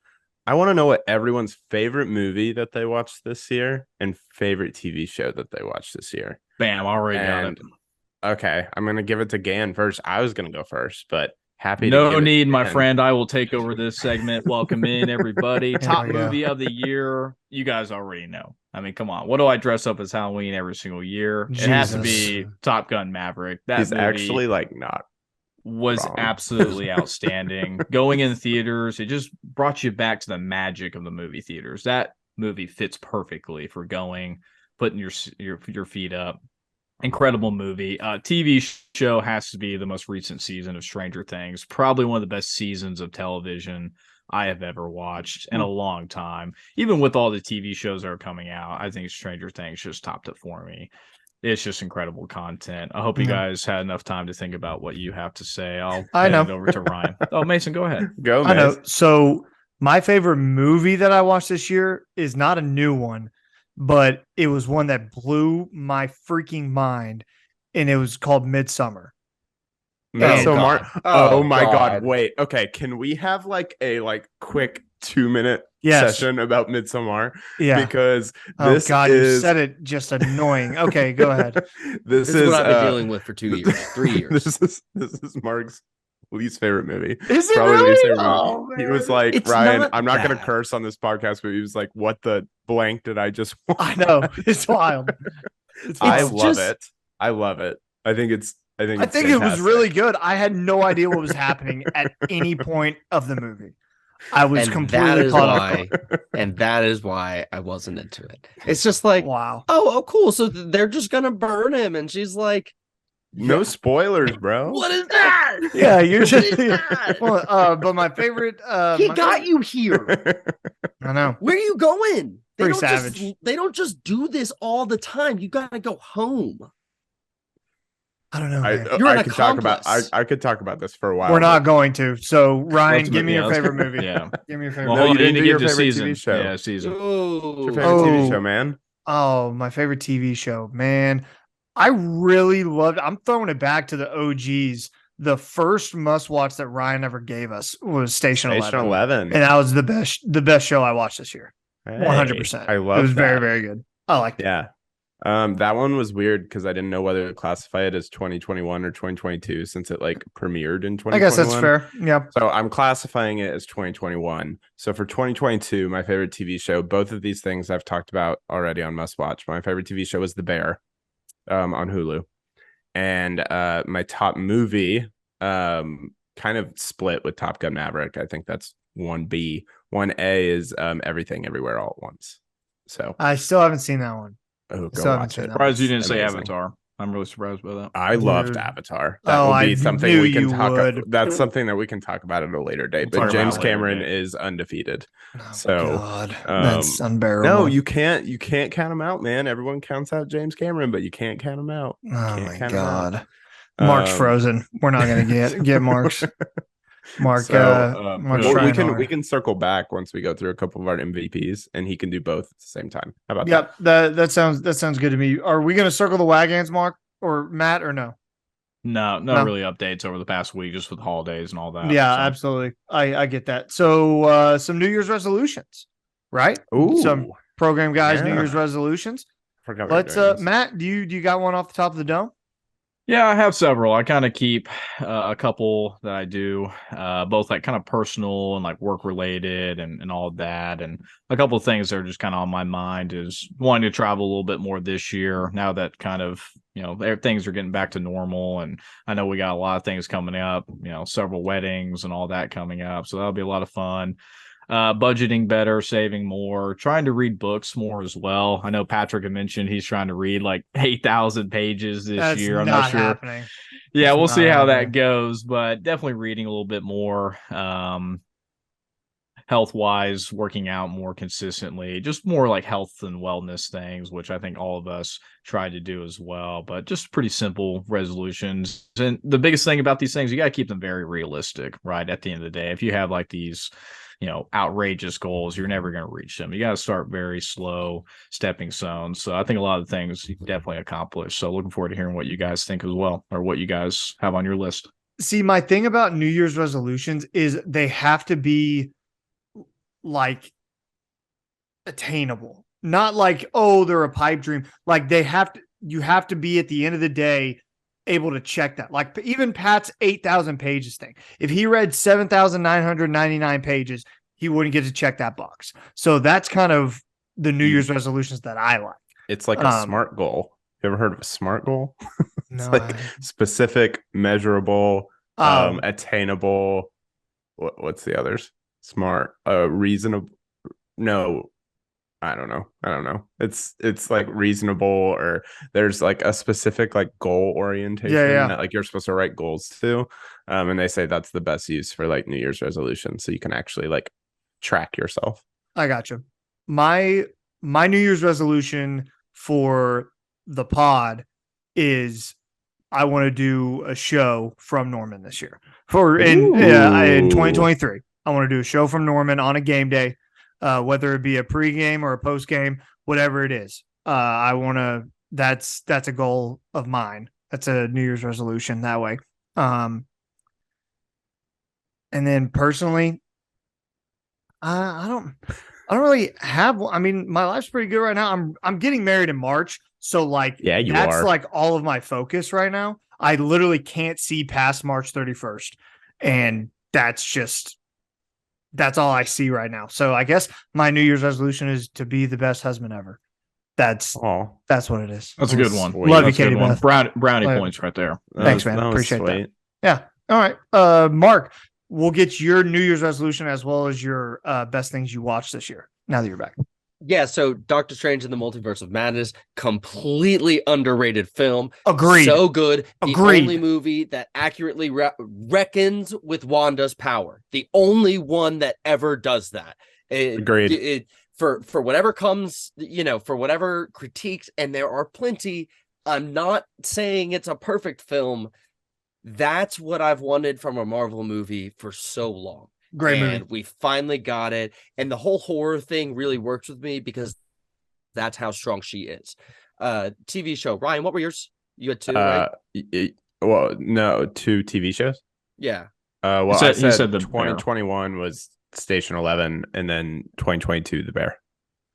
I want to know what everyone's favorite movie that they watched this year and favorite TV show that they watched this year. Bam, already got it. Okay, I'm gonna give it to Gan first. I was gonna go first, but happy. No need, my friend. I will take over this segment. Welcome in, everybody. Top movie of the year. You guys already know. I mean, come on. What do I dress up as Halloween every single year? Jesus. It has to be Top Gun Maverick. That is actually not was wrong. Absolutely outstanding. Going in theaters, it just brought you back to the magic of the movie theaters. That movie fits perfectly for putting your feet up. Incredible movie. TV show has to be the most recent season of Stranger Things. Probably one of the best seasons of television I have ever watched in a long time. Even with all the TV shows that are coming out, I think Stranger Things just topped it for me. It's just incredible content. I hope you guys had enough time to think about what you have to say. I'll hand it over to Ryan. Oh, Mason, go ahead. Go, Mason. I know. So my favorite movie that I watched this year is not a new one, but it was one that blew my freaking mind, and it was called Midsummer. Midsommar. Oh my God. Wait. Okay. Can we have a quick 2-minute session about Midsommar? Yeah. Because you said it just annoying. Okay, go ahead. This is what I've been dealing with for 2 years, 3 years. This is Mark's least favorite movie. Is it really? Least favorite movie. He was like, Ryan, I'm not going to curse on this podcast, but he was like, what the blank did I just watch? I know. It's wild. I love it. I think it was really good. I had no idea what was happening at any point of the movie. I was And completely caught off. and that is why I wasn't into it. It's just like, Wow. oh, cool. So they're just gonna burn him, and she's like, No spoilers, bro. what is that? Yeah, you're What just. is that? Well, but my favorite. He got you here. I know. Where are you going? Pretty savage. They don't just do this all the time. You gotta go home. I don't know. Man. You're an I could talk about. accomplice. I could talk about this for a while. We're not going to. So Ryan, Let's give me move- your yeah, favorite let's- movie. Yeah. Give me your favorite. Well, No, hold you on, didn't need do to your get to favorite season. TV show. Yeah, season. What's your Ooh. favorite TV show, man? Oh, my favorite TV show, man. I really loved. I'm throwing it back to the OGs. The first must watch that Ryan ever gave us was Station 11. Station 11. And that was the best show I watched this year. 100%. I love it. Was that. very, very good. I liked it. Yeah. That one was weird because I didn't know whether to classify it as 2021 or 2022 since it like premiered in 2021. I guess that's fair. Yeah. So I'm classifying it as 2021. So for 2022, my favorite TV show, both of these things I've talked about already on Must Watch. My favorite TV show was The Bear on Hulu. And my top movie kind of split with Top Gun Maverick. I think that's 1B. 1A is Everything Everywhere All at Once. So I still haven't seen that one. go Still haven't watch seen it. that. Surprised you didn't say Amazing. Avatar. I'm really surprised by that. I loved Dude. Avatar. That Oh, will be I something knew we can you talk would. about. That's something that we can talk about at a later date. We'll But talk James about it later Cameron date. is undefeated. Oh, So, God. That's unbearable. No, you can't count him out, man. Everyone counts out James Cameron, but you can't count him out. Oh Can't my count him out. God. Mark's frozen. We're not gonna get Mark's. Mark, So, Mark's well, trying we hard. can circle back once we go through a couple of our MVPs, and he can do both at the same time. How about Yep, that sounds good to me. Are we gonna circle the wagons, Mark or Matt, or no? No No. really updates over the past week, just with holidays and all that. Yeah, So, absolutely. I get that. So some New Year's resolutions, right? that? Ooh, Some program guys' New yeah. Year's resolutions. forgot we were Let's doing this. Matt, do you got one off the top of the dome? Yeah, I have several. I kind of keep a couple that I do, both like kind of personal and like work related and all of that. And a couple of things that are just kind of on my mind is wanting to travel a little bit more this year now that kind of, things are getting back to normal. And I know we got a lot of things coming up, several weddings and all that coming up. So that'll be a lot of fun. Budgeting better, saving more, trying to read books more as well. I know Patrick had mentioned he's trying to read like 8,000 pages this That's year. I'm not not sure. happening. Yeah, It's we'll see not how happening. that goes, but definitely reading a little bit more, health-wise, working out more consistently, just more like health and wellness things, which I think all of us try to do as well, but just pretty simple resolutions. And the biggest thing about these things, you got to keep them very realistic, right? At the end of the day, if you have like these, outrageous goals, you're never going to reach them. You got to start very slow stepping stones. So I think a lot of things you can definitely accomplish. So looking forward to hearing what you guys think as well, or what you guys have on your list. See, my thing about New Year's resolutions is they have to be like attainable, not like, oh, they're a pipe dream. Like you have to be at the end of the day able to check that. Like even Pat's 8,000 pages thing. If he read 7,999 pages, he wouldn't get to check that box. So that's kind of the New Year's resolutions that I like. It's like a SMART goal. You ever heard of a SMART goal? It's No, like specific, measurable, attainable. What's the others? Smart, reasonable. No, I don't know. It's like reasonable, or there's like a specific like goal orientation that like you're supposed to write goals to. And they say that's the best use for like New Year's resolution. So you can actually like track yourself. I got you. My New Year's resolution for the pod is I want to do a show from Norman this year in 2023. I want to do a show from Norman on a game day, whether it be a pregame or a postgame, whatever it is. I want to. That's a goal of mine. That's a New Year's resolution that way. And then personally, I don't really have one. I mean, my life's pretty good right now. I'm getting married in March, so like that's like all of my focus right now. I literally can't see past March 31st, and that's all I see right now. So I guess my New Year's resolution is to be the best husband ever. That's what it is. That's a good one. Love you, That's a good Katie one. Beth. Brownie Love you. points right there. Thanks, man. Appreciate that. Sweet. Yeah. All right. Mark, we'll get your New Year's resolution as well as your best things you watched this year. Now that you're back. Yeah, so Doctor Strange in the Multiverse of Madness, completely underrated film. Agreed. So good. The Agreed. only movie that accurately reckons with Wanda's power. The only one that ever does that. Agreed. For whatever comes, for whatever critiques, and there are plenty. I'm not saying it's a perfect film. That's what I've wanted from a Marvel movie for so long. Great movie. And we finally got it. And the whole horror thing really works with me because that's how strong she is. TV show. Ryan, what were yours? You had two, right? Well, no, 2 TV shows. Yeah. Well, I I said the 2021 was Station 11, and then 2022 The Bear.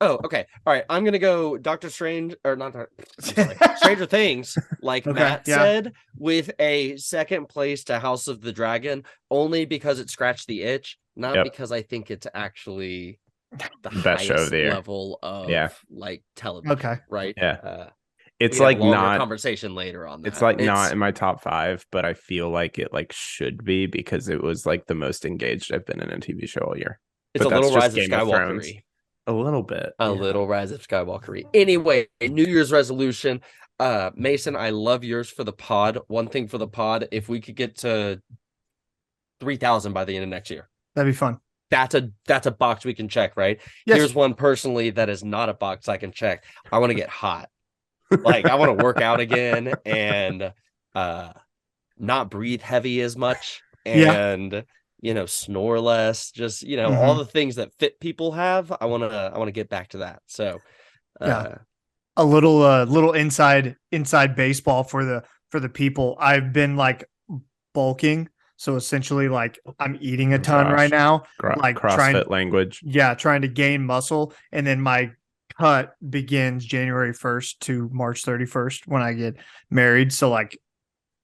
Oh, okay. All right. I'm gonna go Doctor Strange or not. Stranger Things, like Matt said, with a second place to House of the Dragon, only because it scratched the itch, not because I think it's actually the best show of the year. level of like television. Okay. Right. Yeah. It's like not conversation later on that. It's like not in my top 5, but I feel like it like should be because it was like the most engaged I've been in a TV show all year. It's but a little that's Rise of just Game of Skywalker. Thrones. A little bit. A little Rise of Skywalker. Anyway, New Year's resolution. Mason, I love yours for the pod. One thing for the pod, if we could get to 3,000 by the end of next year. That'd be fun. That's a box we can check, right? Yes. Here's one personally that is not a box I can check. I want to get hot. Like I want to work out again and not breathe heavy as much and snore less, just all the things that fit people have. I want to get back to that. So a little inside baseball for the people. I've been like bulking, so essentially like I'm eating a ton right now, like CrossFit language. Yeah, trying to gain muscle, and then my cut begins January 1st to March 31st when I get married. So like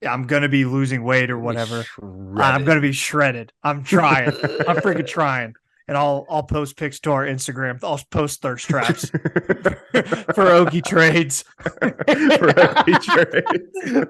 I'm going to be losing weight or whatever. I'm going to be shredded. I'm trying. I'm freaking trying. And I'll post pics to our Instagram. I'll post thirst traps for Okie Trades.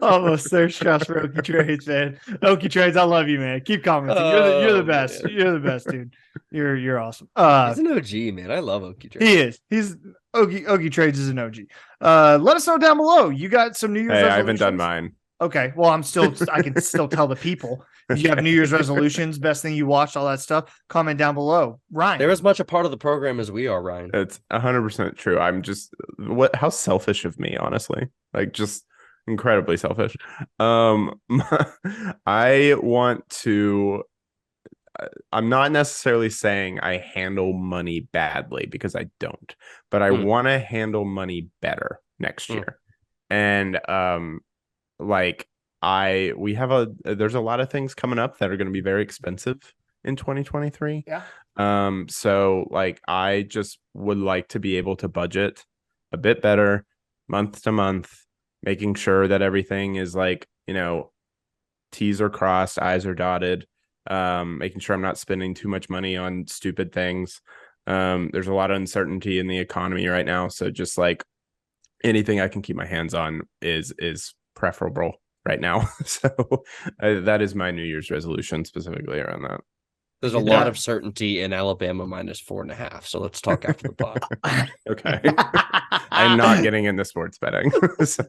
Almost thirst traps for Okie Trades, man. Okie Trades, I love you, man. Keep commenting. You're the best. Man. You're the best, dude. You're awesome. He's an OG, man. I love Okie Trades. He is. He's Okie Trades is an OG. Let us know down below. You got some New Year's resolutions? I haven't done mine. Okay, well, I can still tell the people. If you have New Year's resolutions, best thing you watched, all that stuff, comment down below. Ryan. They're as much a part of the program as we are, Ryan. It's 100% true. I'm just how selfish of me, honestly. Like just incredibly selfish. I want to I'm not necessarily saying I handle money badly because I don't, but I want to handle money better next year. And there's a lot of things coming up that are going to be very expensive in 2023. Yeah. So like I just would like to be able to budget a bit better month to month, making sure that everything is like, T's are crossed, I's are dotted, making sure I'm not spending too much money on stupid things. There's a lot of uncertainty in the economy right now. So just like anything I can keep my hands on is preferable right now. So that is my New Year's resolution specifically around that. There's a lot of certainty in Alabama -4.5. So let's talk after the pod. Okay. I'm not getting into sports betting. So.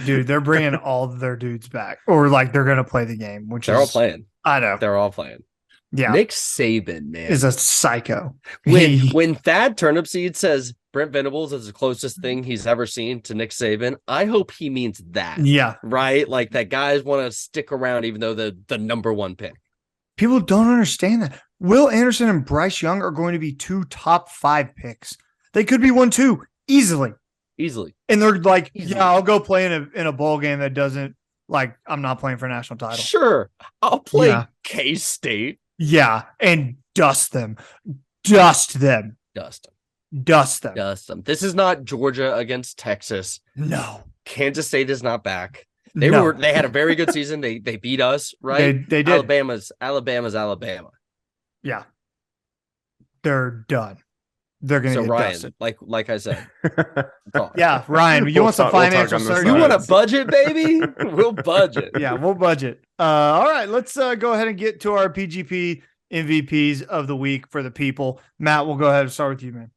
Dude, they're bringing all their dudes back, or like they're going to play the game, which they're all playing. I know. They're all playing. Yeah. Nick Saban, man, is a psycho. When Thad Turnipseed says Brent Venables is the closest thing he's ever seen to Nick Saban, I hope he means that. Yeah. Right? Like that guys want to stick around even though the number one pick. People don't understand that. Will Anderson and Bryce Young are going to be 2 top 5 picks. They could be 1-2 easily. And they're like, yeah, I'll go play in a bowl game that doesn't like I'm not playing for a national title. Sure. I'll play K-State. Yeah, and dust them. Dust them. This is not Georgia against Texas. No. Kansas State is not back. They had a very good season. They beat us, right? They did. Alabama's Alabama. Yeah. They're done. they're going to So get Ryan, dusted. like I said, talk. Yeah, Ryan, you want some financial certainty? You want a budget, baby? We'll budget. Yeah, we'll budget. All right, let's go ahead and get to our PGP MVPs of the week for the people. Matt, we'll go ahead and start with you, man.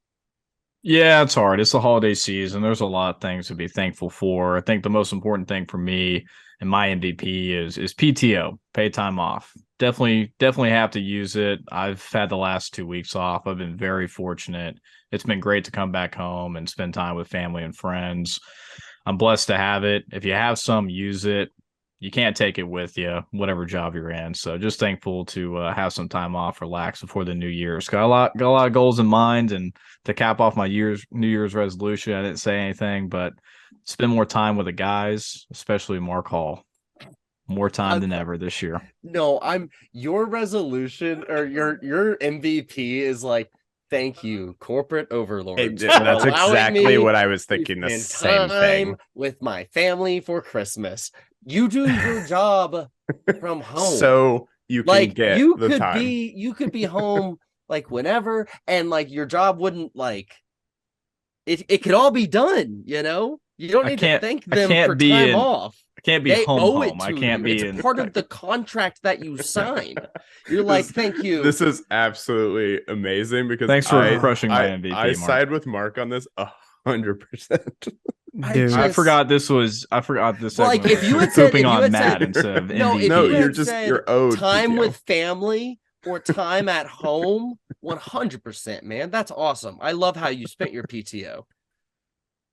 Yeah, it's hard. It's the holiday season. There's a lot of things to be thankful for. I think the most important thing for me and my MVP is PTO, paid time off. Definitely have to use it. I've had the last 2 weeks off. I've been very fortunate. It's been great to come back home and spend time with family and friends. I'm blessed to have it. If you have some, use it. You can't take it with you, whatever job you're in. So just thankful to have some time off, relax before the new year's. Got a lot of goals in mind, and to cap off my New Year's resolution, I didn't say anything, but spend more time with the guys, especially Mark Hall. More time than ever this year. No, your resolution or your MVP is like, thank you, corporate overlords. That's exactly what I was thinking. The same thing with my family for Christmas. You do your job from home, so you can get the time. You could be home like whenever, and like your job wouldn't like it could all be done. You know, you don't need to thank them for time off. I can't be home. I can't be. It's part of the contract that you sign. You're like, thank you. This is absolutely amazing because thanks for crushing my MVP. I side with Mark on this 100%. Dude, I forgot this. Like if you had said, pooping on Matt instead of you're owed time PTO. with family or time at home. 100%, man. That's awesome. I love how you spent your PTO,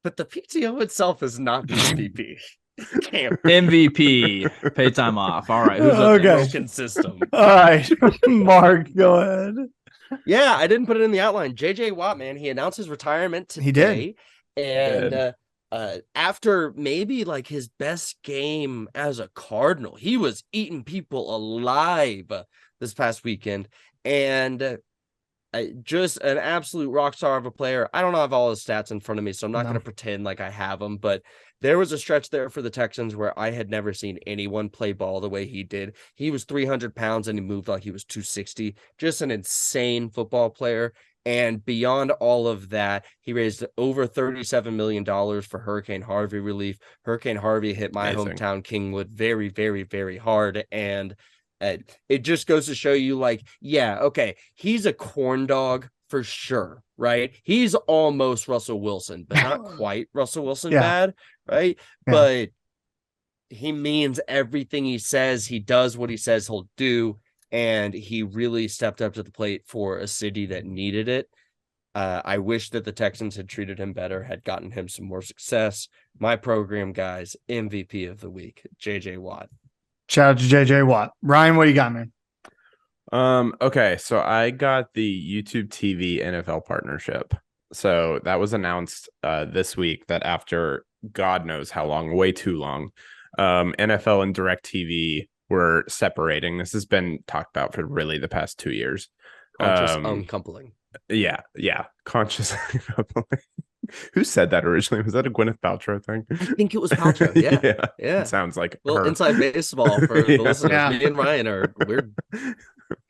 but the PTO itself is not the MVP. MVP, pay time off. All right, who's up broken system? All right, Mark, go ahead. Yeah, I didn't put it in the outline. JJ Watt, man, he announced his retirement today. He did, and after maybe like his best game as a Cardinal, he was eating people alive this past weekend, and just an absolute rock star of a player. I don't have all his stats in front of me, so I'm not going to pretend like I have them, but there was a stretch there for the Texans where I had never seen anyone play ball the way he did. He was 300 pounds and he moved like he was 260. Just an insane football player. And beyond all of that, he raised over $37 million for Hurricane Harvey relief. Hurricane Harvey hit my hometown, Kingwood, very, very, very hard. And it just goes to show you, like, yeah, okay, he's a corn dog for sure, right? He's almost Russell Wilson, but not quite Russell Wilson bad, right? Yeah. But he means everything he says. He does what he says he'll do. And he really stepped up to the plate for a city that needed it. I wish that the Texans had treated him better, had gotten him some more success. My program, guys, MVP of the week, JJ Watt. Shout out to JJ Watt. Ryan, what do you got, man? Okay, so I got the YouTube TV NFL partnership. So that was announced this week that after God knows how long, way too long, NFL and DirecTV were separating. This has been talked about for really the past 2 years. Conscious uncoupling. Yeah. Conscious uncoupling. Who said that originally? Was that a Gwyneth Paltrow thing? I think it was Paltrow. Yeah. It sounds like her. Inside baseball for the listeners. Me and Ryan are weird.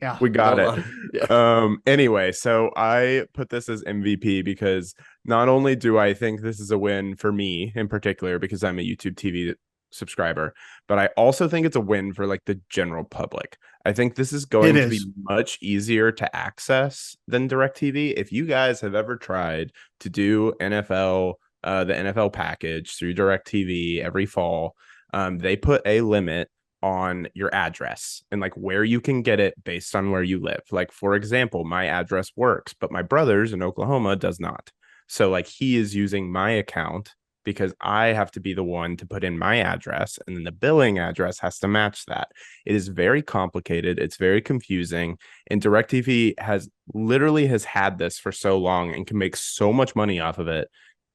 Yeah, we got it. Yeah. Anyway, so I put this as MVP because not only do I think this is a win for me in particular because I'm a YouTube TV subscriber, but I also think it's a win for like the general public. I think this is going to be much easier to access than DirecTV. If you guys have ever tried to do NFL, the NFL package through DirecTV every fall, they put a limit on your address and like where you can get it based on where you live. Like, for example, my address works, but my brother's in Oklahoma does not. So like he is using my account because I have to be the one to put in my address, and then the billing address has to match that. It is very complicated. It's very confusing. And DirecTV has had this for so long and can make so much money off of it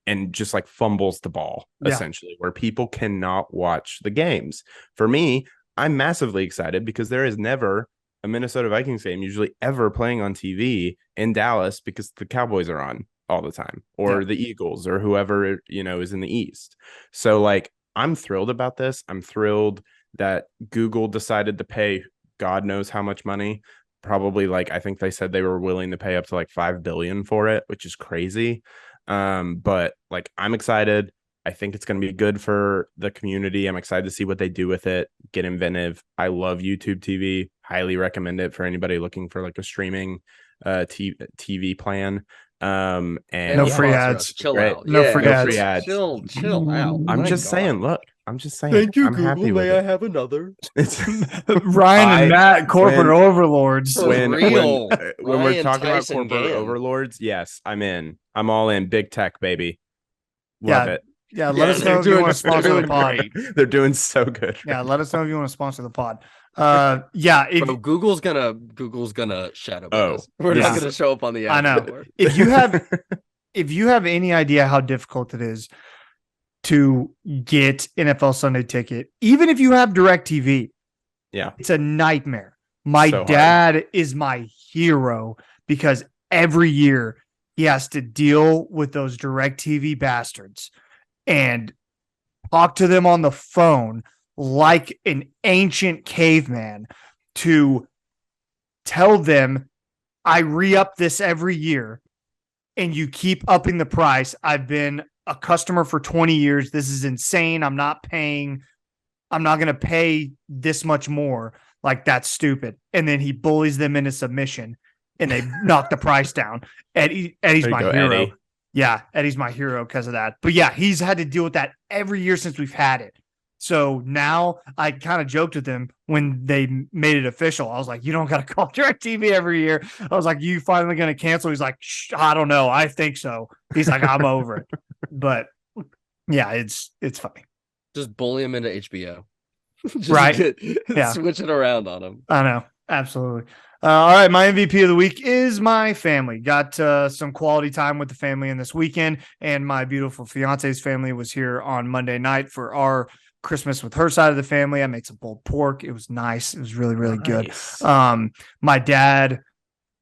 and just like fumbles the ball, essentially, where people cannot watch the games. For me, I'm massively excited because there is never a Minnesota Vikings game usually ever playing on TV in Dallas because the Cowboys are on all the time, or the Eagles, or whoever, is in the East. So like, I'm thrilled about this. I'm thrilled that Google decided to pay God knows how much money probably like, I think they said they were willing to pay up to like $5 billion for it, which is crazy. But like, I'm excited. I think it's going to be good for the community. I'm excited to see what they do with it. Get inventive. I love YouTube TV. Highly recommend it for anybody looking for like a streaming TV plan. And no free ads. Chill out. No free ads. Chill out. I'm just saying. Look, I'm just saying. Thank you, I'm Google. happy May with I have another? Ryan and Matt, corporate overlords. When real. we're Ryan talking about Tyson corporate Gann. overlords, yes, I'm in. I'm all in. Big tech, baby. Love it. Yeah, let us know if you want to sponsor the pod. They're doing so good. Yeah, let us know if you want to sponsor the pod. If Bro, Google's gonna shadow ban us. We're yes. not gonna show up on the I know. Network. If you have any idea how difficult it is to get NFL Sunday Ticket, even if you have DirecTV, yeah, it's a nightmare. My dad is my hero because every year he has to deal with those DirecTV bastards and talk to them on the phone like an ancient caveman to tell them, I re-up this every year and you keep upping the price. I've been a customer for 20 years. This is insane. I'm not going to pay this much more. Like, that's stupid. And then he bullies them into submission and they knock the price down. Eddie's my hero. Eddie. Yeah, Eddie's my hero because of that. But yeah, he's had to deal with that every year since we've had it. So now I kind of joked with him when they made it official. I was like, you don't got to call DirecTV every year. I was like, you finally going to cancel? He's like, I don't know. I think so. He's like, I'm over it. But yeah, it's funny. Just bully him into HBO. Right. Switch it around on him. I know. Absolutely. All right. My MVP of the week is my family. Got some quality time with the family in this weekend. And my beautiful fiance's family was here on Monday night for our Christmas with her side of the family. I made some pulled pork. It was nice. It was really, really good. My dad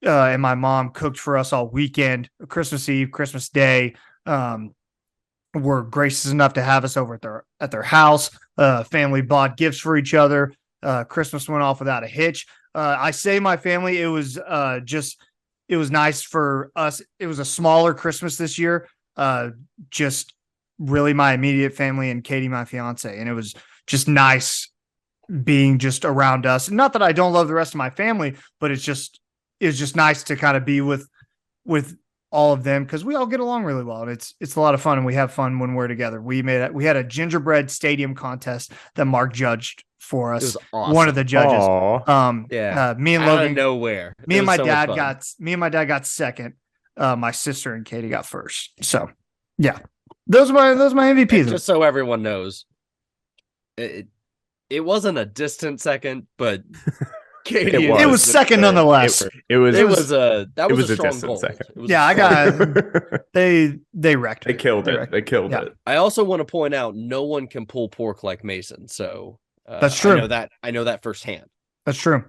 and my mom cooked for us all weekend, Christmas Eve, Christmas Day. Were gracious enough to have us over at their house. Family bought gifts for each other. Christmas went off without a hitch. I say my family, it was nice for us. It was a smaller Christmas this year. Just really my immediate family and Katie, my fiance. And it was just nice being just around us. Not that I don't love the rest of my family, but it was just nice to kind of be with all of them because we all get along really well. And it's a lot of fun and we have fun when we're together. We had a gingerbread stadium contest that Mark judged for us. It was awesome. One of the judges. Me and Logan, out of nowhere. Me and my dad got second. My sister and Katie got first. So yeah. Those are my MVPs. And just so everyone knows, it wasn't a distant second, but Katie, it was second nonetheless. That was a strong goal. Second. Yeah, I got they wrecked. They killed it. They killed it. I also want to point out no one can pull pork like Mason. So that's true. I know that firsthand. That's true.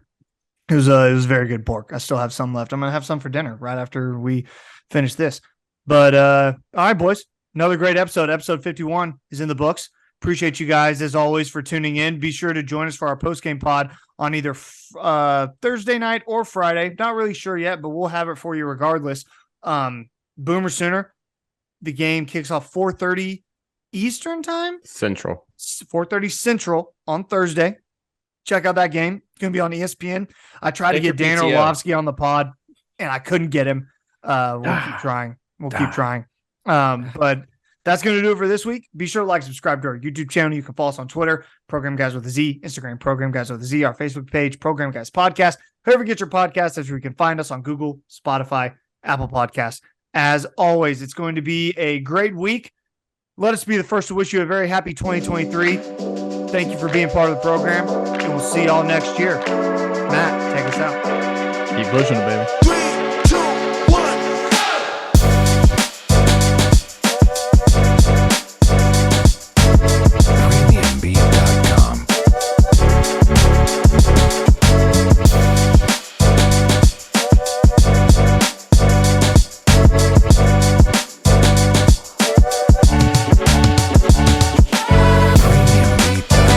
It was very good pork. I still have some left. I'm gonna have some for dinner right after we finish this. But all right, boys. Another great episode. Episode 51 is in the books. Appreciate you guys, as always, for tuning in. Be sure to join us for our post-game pod on either Thursday night or Friday. Not really sure yet, but we'll have it for you regardless. Boomer Sooner. The game kicks off 4:30 Eastern time? Central. 4:30 Central on Thursday. Check out that game. It's going to be on ESPN. I tried to get Dan Orlovsky on the pod, and I couldn't get him. We'll keep trying. Keep trying. But that's going to do it for this week. Be sure to like, subscribe to our YouTube channel. You can follow us on Twitter, Program Guys with a Z, Instagram, Program Guys with a Z, our Facebook page, Program Guys Podcast. Whoever gets your podcast, that's where you can find us on Google, Spotify, Apple Podcasts. As always, it's going to be a great week. Let us be the first to wish you a very happy 2023. Thank you for being part of the program, and we'll see y'all next year. Matt, take us out. Keep pushing it, baby.